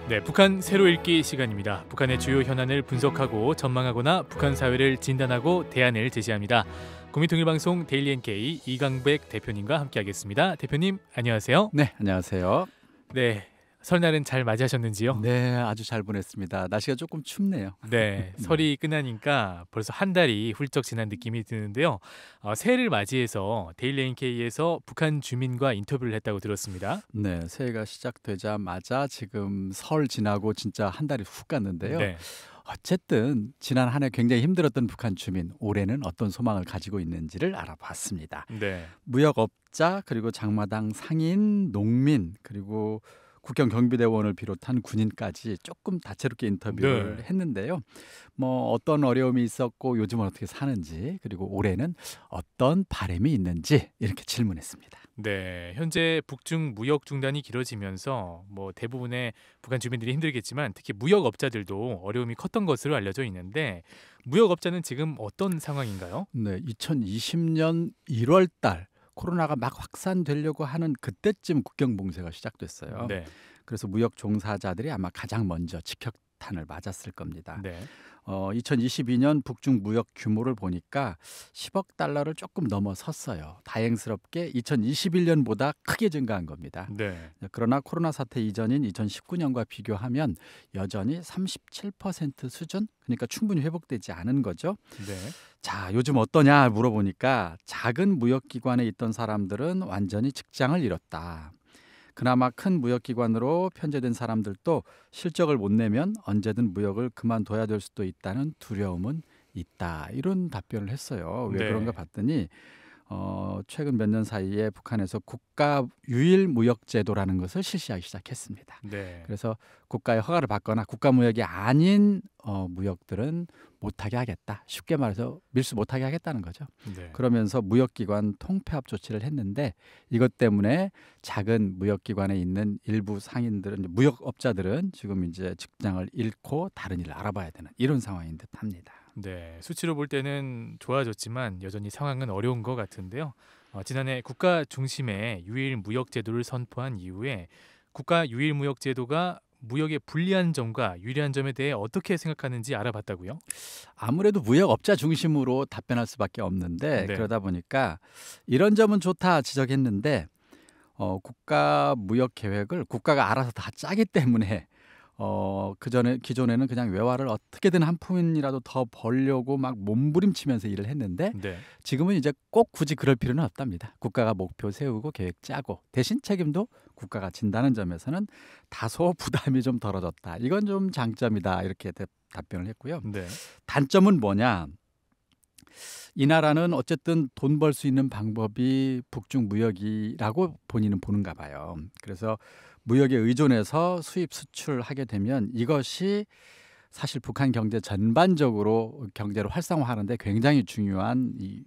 네, 북한 새로 읽기 시간입니다. 북한의 주요 현안을 분석하고 전망하거나 북한 사회를 진단하고 대안을 제시합니다. 국민통일방송 데일리 NK 이강백 대표님과 함께하겠습니다. 대표님 안녕하세요. 네, 안녕하세요. 네, 설날은 잘 맞이하셨는지요? 네, 아주 잘 보냈습니다. 날씨가 조금 춥네요. 네, 설이 끝나니까 벌써 한 달이 훌쩍 지난 느낌이 드는데요. 새해를 맞이해서 데일리 NK에서 북한 주민과 인터뷰를 했다고 들었습니다. 네, 새해가 시작되자마자 지금 설 지나고 진짜 한 달이 훅 갔는데요. 네, 어쨌든 지난 한 해 굉장히 힘들었던 북한 주민, 올해는 어떤 소망을 가지고 있는지를 알아봤습니다. 네, 무역업자, 그리고 장마당 상인, 농민, 그리고 국경 경비대원을 비롯한 군인까지 조금 다채롭게 인터뷰를 네. 했는데요. 뭐 어떤 어려움이 있었고 요즘은 어떻게 사는지, 그리고 올해는 어떤 바람이 있는지 이렇게 질문했습니다. 네, 현재 북중 무역 중단이 길어지면서 뭐 대부분의 북한 주민들이 힘들겠지만 특히 무역업자들도 어려움이 컸던 것으로 알려져 있는데 무역업자는 지금 어떤 상황인가요? 네, 2020년 1월 달 코로나가 막 확산되려고 하는 그때쯤 국경 봉쇄가 시작됐어요. 네, 그래서 무역 종사자들이 아마 가장 먼저 직격탄을 맞았을 겁니다. 네, 2022년 북중 무역 규모를 보니까 10억 달러를 조금 넘어섰어요. 다행스럽게 2021년보다 크게 증가한 겁니다. 네, 그러나 코로나 사태 이전인 2019년과 비교하면 여전히 37% 수준? 그러니까 충분히 회복되지 않은 거죠. 네, 자, 요즘 어떠냐 물어보니까 작은 무역기관에 있던 사람들은 완전히 직장을 잃었다. 그나마 큰 무역기관으로 편제된 사람들도 실적을 못 내면 언제든 무역을 그만둬야 될 수도 있다는 두려움은 있다. 이런 답변을 했어요. 왜 그런가 네, 봤더니 최근 몇 년 사이에 북한에서 국가 유일 무역 제도라는 것을 실시하기 시작했습니다. 네, 그래서 국가의 허가를 받거나 국가 무역이 아닌 무역들은 못하게 하겠다. 쉽게 말해서 밀수 못하게 하겠다는 거죠. 네, 그러면서 무역기관 통폐합 조치를 했는데 이것 때문에 작은 무역기관에 있는 일부 상인들은 무역업자들은 지금 이제 직장을 잃고 다른 일을 알아봐야 되는 이런 상황인 듯합니다. 네. 수치로 볼 때는 좋아졌지만 여전히 상황은 어려운 것 같은데요. 지난해 국가 중심의 유일 무역 제도를 선포한 이후에 국가 유일 무역 제도가 무역의 불리한 점과 유리한 점에 대해 어떻게 생각하는지 알아봤다고요? 아무래도 무역업자 중심으로 답변할 수밖에 없는데 네, 그러다 보니까 이런 점은 좋다 지적했는데 국가 무역 계획을 국가가 알아서 다 짜기 때문에 그전에 기존에는 그냥 외화를 어떻게든 한 푼이라도 더 벌려고 막 몸부림치면서 일을 했는데 네, 지금은 이제 꼭 굳이 그럴 필요는 없답니다. 국가가 목표 세우고 계획 짜고 대신 책임도 국가가 진다는 점에서는 다소 부담이 좀 덜어졌다. 이건 좀 장점이다. 이렇게 답변을 했고요. 네, 단점은 뭐냐? 이 나라는 어쨌든 돈 벌 수 있는 방법이 북중 무역이라고 본인은 보는가 봐요. 그래서 무역에 의존해서 수입 수출하게 되면 이것이 사실 북한 경제 전반적으로 경제를 활성화하는데 굉장히 중요한 이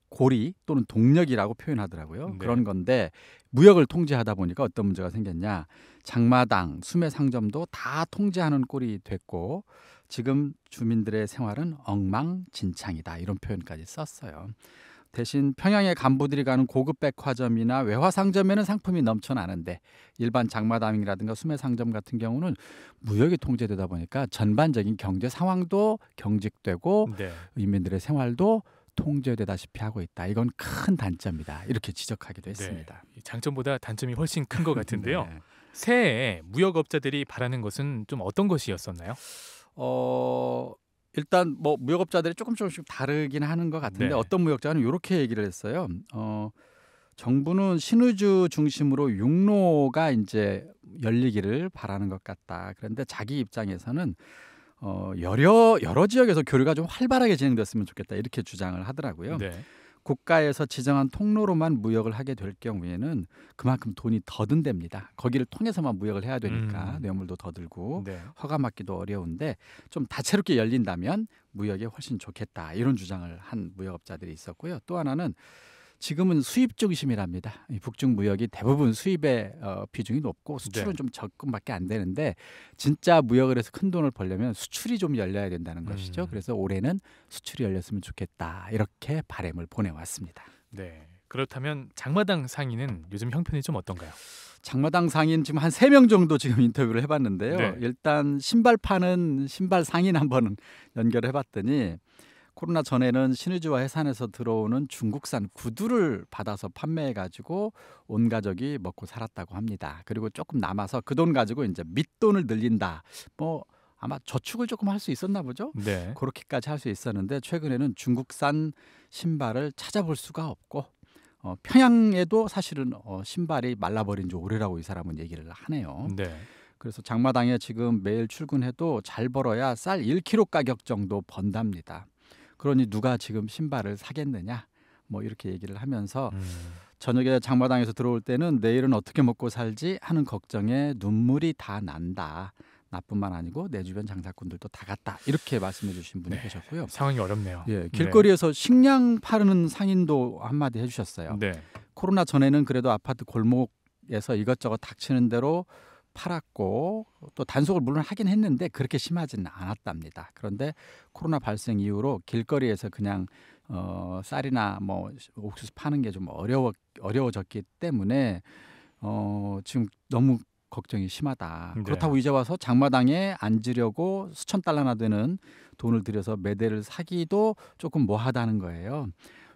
고리 또는 동력이라고 표현하더라고요. 네, 그런 건데 무역을 통제하다 보니까 어떤 문제가 생겼냐. 장마당, 수매 상점도 다 통제하는 꼴이 됐고 지금 주민들의 생활은 엉망진창이다. 이런 표현까지 썼어요. 대신 평양의 간부들이 가는 고급 백화점이나 외화 상점에는 상품이 넘쳐나는데 일반 장마당이라든가 수매 상점 같은 경우는 무역이 통제되다 보니까 전반적인 경제 상황도 경직되고 네, 인민들의 생활도 통제되다시피 하고 있다. 이건 큰 단점이다. 이렇게 지적하기도 네. 했습니다. 이 장점보다 단점이 훨씬 큰 것 같은데요. 네. 새해에 무역업자들이 바라는 것은 좀 어떤 것이었었나요? 어, 일단 뭐 무역업자들이 조금씩 다르긴 하는 것 같은데 네, 어떤 무역자는 이렇게 얘기를 했어요. 정부는 신의주 중심으로 육로가 이제 열리기를 바라는 것 같다. 그런데 자기 입장에서는 여러 지역에서 교류가 좀 활발하게 진행됐으면 좋겠다. 이렇게 주장을 하더라고요. 네, 국가에서 지정한 통로로만 무역을 하게 될 경우에는 그만큼 돈이 더 든답니다. 거기를 통해서만 무역을 해야 되니까 뇌물도 더 들고 네, 허가 받기도 어려운데 좀 다채롭게 열린다면 무역에 훨씬 좋겠다. 이런 주장을 한 무역업자들이 있었고요. 또 하나는 지금은 수입 중심이랍니다. 이 북중 무역이 대부분 수입의 비중이 높고 수출은 네. 좀 적금밖에 안 되는데 진짜 무역을 해서 큰 돈을 벌려면 수출이 좀 열려야 된다는 것이죠. 음. 그래서 올해는 수출이 열렸으면 좋겠다. 이렇게 바람을 보내왔습니다. 네. 그렇다면 장마당 상인은 요즘 형편이 좀 어떤가요? 장마당 상인 지금 한 3명 정도 지금 인터뷰를 해봤는데요. 네. 일단 신발 파는 신발 상인 한번 연결해봤더니 코로나 전에는 신의주와 해산에서 들어오는 중국산 구두를 받아서 판매해가지고 온 가족이 먹고 살았다고 합니다. 그리고 조금 남아서 그 돈 가지고 이제 밑돈을 늘린다. 뭐 아마 저축을 조금 할 수 있었나 보죠. 네. 그렇게까지 할 수 있었는데 최근에는 중국산 신발을 찾아볼 수가 없고 평양에도 사실은 신발이 말라버린 지 오래라고 이 사람은 얘기를 하네요. 네. 그래서 장마당에 지금 매일 출근해도 잘 벌어야 쌀 1kg 가격 정도 번답니다. 그러니 누가 지금 신발을 사겠느냐 뭐 이렇게 얘기를 하면서 저녁에 장마당에서 들어올 때는 내일은 어떻게 먹고 살지 하는 걱정에 눈물이 다 난다. 나뿐만 아니고 내 주변 장사꾼들도 다 갔다. 이렇게 말씀해 주신 분이 네. 계셨고요. 상황이 어렵네요. 예, 길거리에서 식량 파는 상인도 한마디 해주셨어요. 네. 코로나 전에는 그래도 아파트 골목에서 이것저것 닥치는 대로 팔았고 또 단속을 물론 하긴 했는데 그렇게 심하지는 않았답니다. 그런데 코로나 발생 이후로 길거리에서 그냥 쌀이나 뭐 옥수수 파는 게 좀 어려워졌기 때문에 지금 너무 걱정이 심하다. 네. 그렇다고 이제 와서 장마당에 앉으려고 수천 달러나 되는 돈을 들여서 매대를 사기도 조금 뭐하다는 거예요.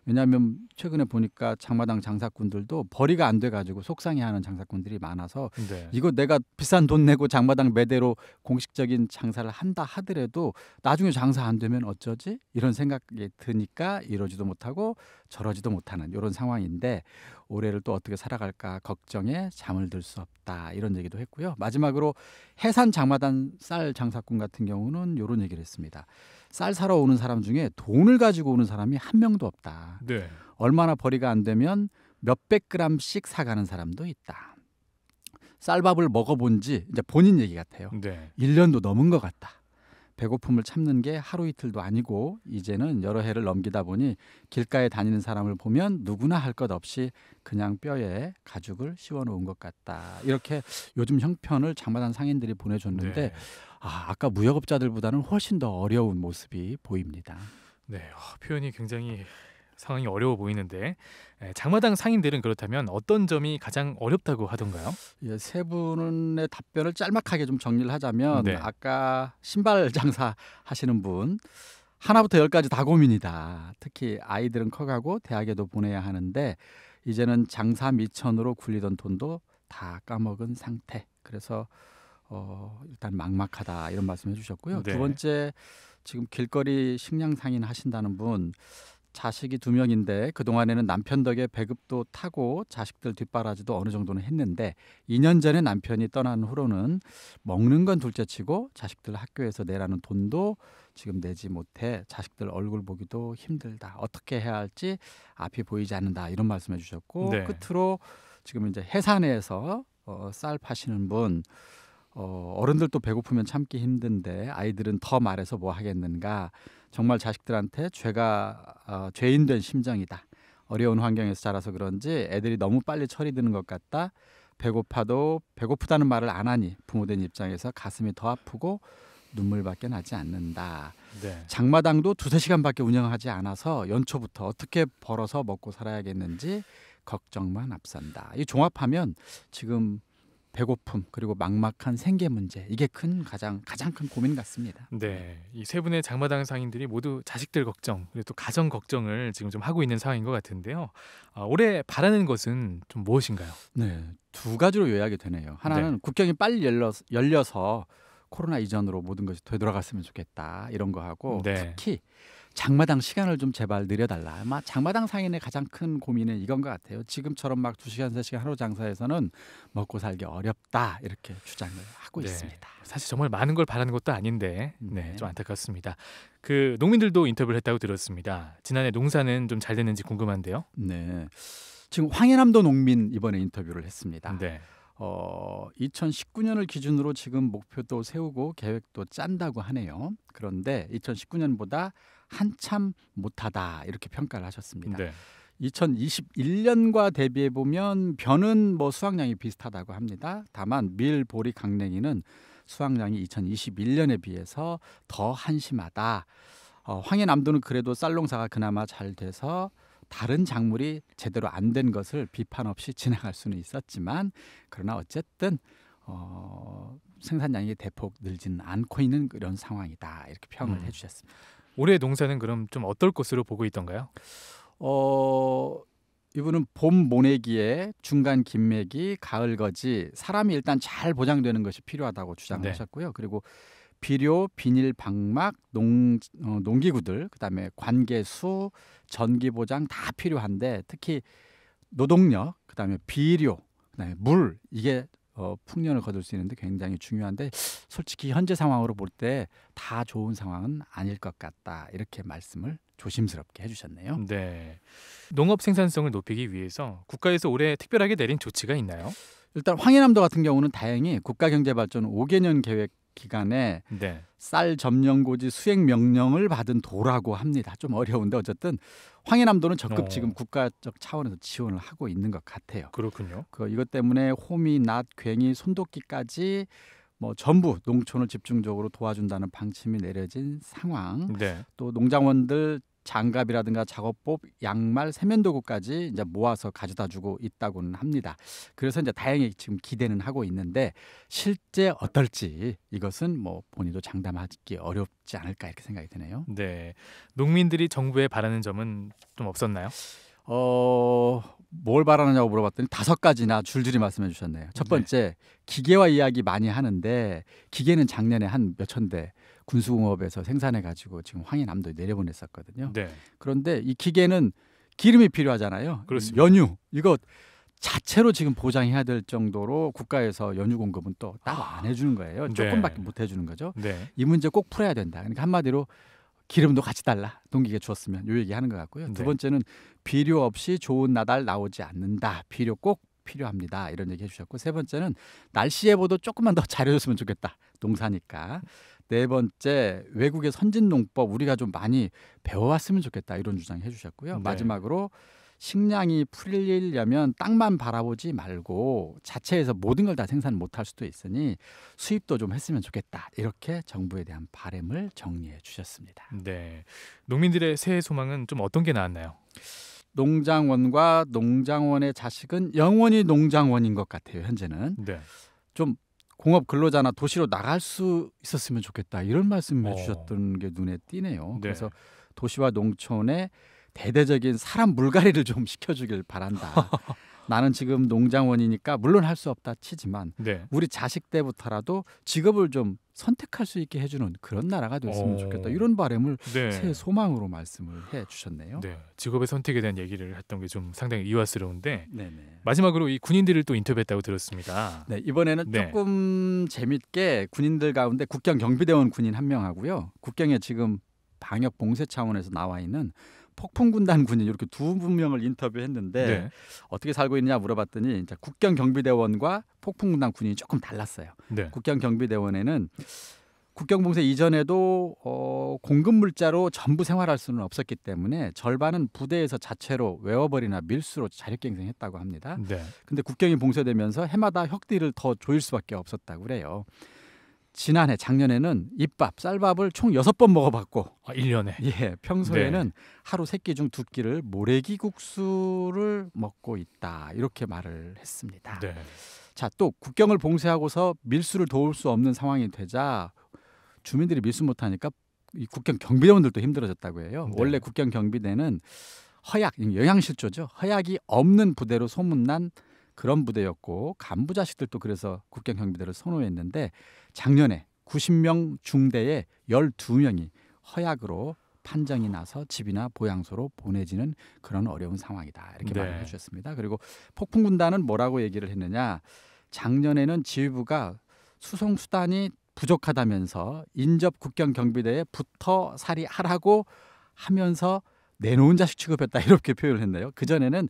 왜냐하면 최근에 보니까 장마당 장사꾼들도 벌이가 안 돼가지고 속상해하는 장사꾼들이 많아서 네. 이거 내가 비싼 돈 내고 장마당 매대로 공식적인 장사를 한다 하더라도 나중에 장사 안 되면 어쩌지? 이런 생각이 드니까 이러지도 못하고 저러지도 못하는 이런 상황인데 올해를 또 어떻게 살아갈까 걱정에 잠을 들 수 없다 이런 얘기도 했고요. 마지막으로 해산 장마당 쌀 장사꾼 같은 경우는 이런 얘기를 했습니다. 쌀 사러 오는 사람 중에 돈을 가지고 오는 사람이 한 명도 없다. 네. 얼마나 벌이가 안 되면 몇백 그램씩 사가는 사람도 있다. 쌀밥을 먹어본 지 이제 본인 얘기 같아요. 네. 1년도 넘은 것 같다. 배고픔을 참는 게 하루 이틀도 아니고 이제는 여러 해를 넘기다 보니 길가에 다니는 사람을 보면 누구나 할 것 없이 그냥 뼈에 가죽을 씌워놓은 것 같다. 이렇게 요즘 형편을 장마당 상인들이 보내줬는데 네. 아까 무역업자들보다는 훨씬 더 어려운 모습이 보입니다. 네. 표현이 굉장히 상황이 어려워 보이는데 장마당 상인들은 그렇다면 어떤 점이 가장 어렵다고 하던가요? 예, 세 분의 답변을 짤막하게 좀 정리를 하자면 네. 아까 신발 장사 하시는 분 하나부터 열까지 다 고민이다. 특히 아이들은 커가고 대학에도 보내야 하는데 이제는 장사 미천으로 굴리던 돈도 다 까먹은 상태. 그래서 일단 막막하다 이런 말씀 해주셨고요. 네. 두 번째 지금 길거리 식량 상인 하신다는 분 자식이 2명인데 그동안에는 남편 덕에 배급도 타고 자식들 뒷바라지도 어느 정도는 했는데 2년 전에 남편이 떠난 후로는 먹는 건 둘째치고 자식들 학교에서 내라는 돈도 지금 내지 못해 자식들 얼굴 보기도 힘들다. 어떻게 해야 할지 앞이 보이지 않는다. 이런 말씀해 주셨고 네. 끝으로 지금 이제 해산에서 쌀 파시는 분 어른들도 배고프면 참기 힘든데 아이들은 더 말해서 뭐 하겠는가. 정말 자식들한테 죄인 된 심정이다. 어려운 환경에서 자라서 그런지 애들이 너무 빨리 철이 드는 것 같다. 배고파도 배고프다는 말을 안 하니 부모된 입장에서 가슴이 더 아프고 눈물밖에 나지 않는다. 네. 장마당도 2~3시간밖에 운영하지 않아서 연초부터 어떻게 벌어서 먹고 살아야겠는지 걱정만 앞선다. 이 종합하면 지금 배고픔 그리고 막막한 생계 문제 이게 가장 큰 고민 같습니다. 네, 이 세 분의 장마당 상인들이 모두 자식들 걱정 그리고 또 가정 걱정을 지금 좀 하고 있는 상황인 것 같은데요. 올해 바라는 것은 좀 무엇인가요? 네, 두 가지로 요약이 되네요. 하나는 국경이 빨리 열려서 코로나 이전으로 모든 것이 되돌아갔으면 좋겠다 이런 거 하고 네. 특히 장마당 시간을 좀 제발 늘려달라. 아마 장마당 상인의 가장 큰 고민은 이건 것 같아요. 지금처럼 막 2시간, 3시간 하루 장사에서는 먹고 살기 어렵다 이렇게 주장을 하고 네. 있습니다. 사실 정말 많은 걸 바라는 것도 아닌데 네. 좀 안타깝습니다. 그 농민들도 인터뷰를 했다고 들었습니다. 지난해 농사는 좀 잘 됐는지 궁금한데요. 네, 지금 황해남도 농민 이번에 인터뷰를 했습니다. 네. 2019년을 기준으로 지금 목표도 세우고 계획도 짠다고 하네요. 그런데 2019년보다 한참 못하다 이렇게 평가를 하셨습니다. 네. 2021년과 대비해 보면 벼는 뭐 수확량이 비슷하다고 합니다. 다만 밀, 보리, 강냉이는 수확량이 2021년에 비해서 더 한심하다. 황해남도는 그래도 쌀 농사가 그나마 잘 돼서 다른 작물이 제대로 안 된 것을 비판 없이 지나갈 수는 있었지만 그러나 어쨌든 생산량이 대폭 늘지는 않고 있는 그런 상황이다 이렇게 평을 해주셨습니다. 올해 농사는 그럼 좀 어떨 것으로 보고 있던가요? 이분은 봄 모내기에 중간 김매기, 가을 거지 사람이 일단 잘 보장되는 것이 필요하다고 주장을 네. 하셨고요. 그리고 비료, 비닐, 방막, 농기구들, 그다음에 관계수, 전기 보장 다 필요한데 특히 노동력, 그다음에 비료, 그다음에 물 이게 풍년을 거둘 수 있는데 굉장히 중요한데 솔직히 현재 상황으로 볼 때 다 좋은 상황은 아닐 것 같다 이렇게 말씀을 조심스럽게 해주셨네요. 네. 농업 생산성을 높이기 위해서 국가에서 올해 특별하게 내린 조치가 있나요? 일단 황해남도 같은 경우는 다행히 국가경제발전 5개년 계획 기간에 네. 쌀 점령고지 수행 명령을 받은 도라고 합니다. 좀 어려운데 어쨌든 황해남도는 적극 지금 국가적 차원에서 지원을 하고 있는 것 같아요. 그렇군요. 이것 때문에 호미, 낫, 괭이, 손도끼까지 뭐 전부 농촌을 집중적으로 도와준다는 방침이 내려진 상황. 네. 또 농장원들 장갑이라든가 작업복, 양말, 세면도구까지 이제 모아서 가져다주고 있다고는 합니다. 그래서 이제 다행히 지금 기대는 하고 있는데 실제 어떨지 이것은 뭐 본인도 장담하기 어렵지 않을까 이렇게 생각이 드네요. 네. 농민들이 정부에 바라는 점은 좀 없었나요? 뭘 바라느냐고 물어봤더니 5가지나 줄줄이 말씀해 주셨네요. 첫 번째, 기계화 이야기 많이 하는데 기계는 작년에 한 몇천 대 군수공업에서 생산해 가지고 지금 황해남도에 내려보냈었거든요. 네. 그런데 이 기계는 기름이 필요하잖아요. 그렇습니다. 연유 이거 자체로 지금 보장해야 될 정도로 국가에서 연유 공급은 또 따로 안 해주는 거예요. 네. 조금밖에 못 해주는 거죠. 네. 이 문제 꼭 풀어야 된다. 그러니까 한마디로 기름도 같이 달라. 동기계 주었으면 요 얘기하는 것 같고요. 네. 두 번째는 비료 없이 좋은 나달 나오지 않는다. 비료 꼭 필요합니다. 이런 얘기 해주셨고 세 번째는 날씨 예보도 조금만 더 잘해줬으면 좋겠다. 농사니까. 네 번째 외국의 선진 농법 우리가 좀 많이 배워왔으면 좋겠다. 이런 주장 해주셨고요. 네. 마지막으로 식량이 풀리려면 땅만 바라보지 말고 자체에서 모든 걸 다 생산 못할 수도 있으니 수입도 좀 했으면 좋겠다. 이렇게 정부에 대한 바람을 정리해 주셨습니다. 네. 농민들의 새해 소망은 좀 어떤 게 나왔나요? 농장원과 농장원의 자식은 영원히 농장원인 것 같아요. 현재는 네. 좀 공업 근로자나 도시로 나갈 수 있었으면 좋겠다. 이런 말씀을 어. 해주셨던 게 눈에 띄네요. 네. 그래서 도시와 농촌의 대대적인 사람 물갈이를 좀 시켜주길 바란다. 나는 지금 농장원이니까 물론 할 수 없다 치지만 네. 우리 자식 때부터라도 직업을 좀 선택할 수 있게 해주는 그런 나라가 됐으면 좋겠다. 이런 바람을 네. 새 소망으로 말씀을 해주셨네요. 네. 직업의 선택에 대한 얘기를 했던 게 좀 상당히 이화스러운데 네네. 마지막으로 이 군인들을 또 인터뷰했다고 들었습니다. 네, 이번에는 네. 조금 재밌게 군인들 가운데 국경 경비대원 군인 한 명하고요. 국경에 지금 방역 봉쇄 차원에서 나와 있는 폭풍군단 군인 이렇게 두 명을 인터뷰했는데 네. 어떻게 살고 있느냐 물어봤더니 이제 국경 경비대원과 폭풍군단 군인이 조금 달랐어요. 네. 국경 경비대원에는 국경 봉쇄 이전에도 공급 물자로 전부 생활할 수는 없었기 때문에 절반은 부대에서 자체로 웨어벌이나 밀수로 자력갱생했다고 합니다. 네. 근데 국경이 봉쇄되면서 해마다 혁띠를 더 조일 수밖에 없었다고 그래요. 작년에는 잎밥, 쌀밥을 총 6번 먹어봤고 1년에. 예, 평소에는 하루 3끼 중 2끼를 모래기 국수를 먹고 있다. 이렇게 말을 했습니다. 네. 자, 또 국경을 봉쇄하고서 밀수를 도울 수 없는 상황이 되자 주민들이 밀수 못하니까 이 국경 경비대원들도 힘들어졌다고 해요. 네. 원래 국경 경비대는 허약, 영양실조죠. 허약이 없는 부대로 소문난 그런 부대였고 간부 자식들도 그래서 국경 경비대를 선호했는데 작년에 90명 중대에 12명이 허약으로 판정이 나서 집이나 보양소로 보내지는 그런 어려운 상황이다. 이렇게 네. 말을 해주셨습니다. 그리고 폭풍군단은 뭐라고 얘기를 했느냐. 작년에는 지휘부가 수송수단이 부족하다면서 인접 국경 경비대에 붙어 살이 하라고 하면서 내놓은 자식 취급했다. 이렇게 표현을 했네요. 그전에는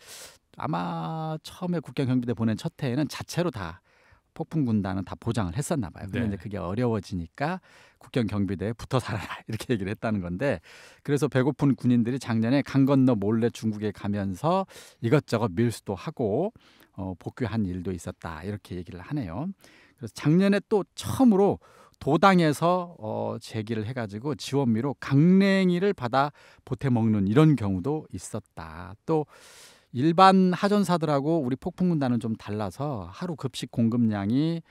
아마 처음에 국경 경비대 보낸 첫 해에는 자체로 다 폭풍군단은 다 보장을 했었나 봐요. 근데 네. 이제 그게 어려워지니까 국경 경비대에 붙어 살아라 이렇게 얘기를 했다는 건데 그래서 배고픈 군인들이 작년에 강 건너 몰래 중국에 가면서 이것저것 밀수도 하고 복귀한 일도 있었다 이렇게 얘기를 하네요. 그래서 작년에 또 처음으로 도당에서 제기를 해가지고 지원비로 강냉이를 받아 보태 먹는 이런 경우도 있었다. 또 일반 하전사들하고 우리 폭풍군단은 좀 달라서 하루 급식 공급량이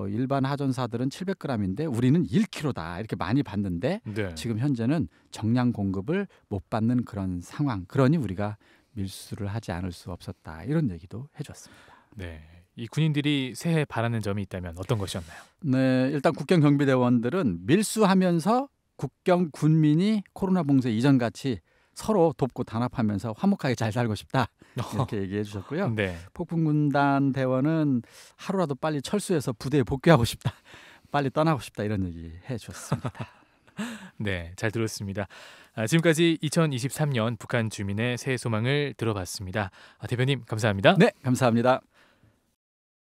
일반 하전사들은 700g인데 우리는 1kg다 이렇게 많이 받는데 네. 지금 현재는 정량 공급을 못 받는 그런 상황. 그러니 우리가 밀수를 하지 않을 수 없었다. 이런 얘기도 해줬습니다. 네. 이 군인들이 새해 바라는 점이 있다면 어떤 것이었나요? 네, 일단 국경 경비대원들은 밀수하면서 국경 군민이 코로나 봉쇄 이전 같이 서로 돕고 단합하면서 화목하게 잘 살고 싶다 이렇게 얘기해 주셨고요. 네. 폭풍군단 대원은 하루라도 빨리 철수해서 부대에 복귀하고 싶다, 빨리 떠나고 싶다 이런 얘기 해주셨습니다. 네, 잘 들었습니다. 지금까지 2023년 북한 주민의 새해 소망을 들어봤습니다. 대표님 감사합니다. 네, 감사합니다.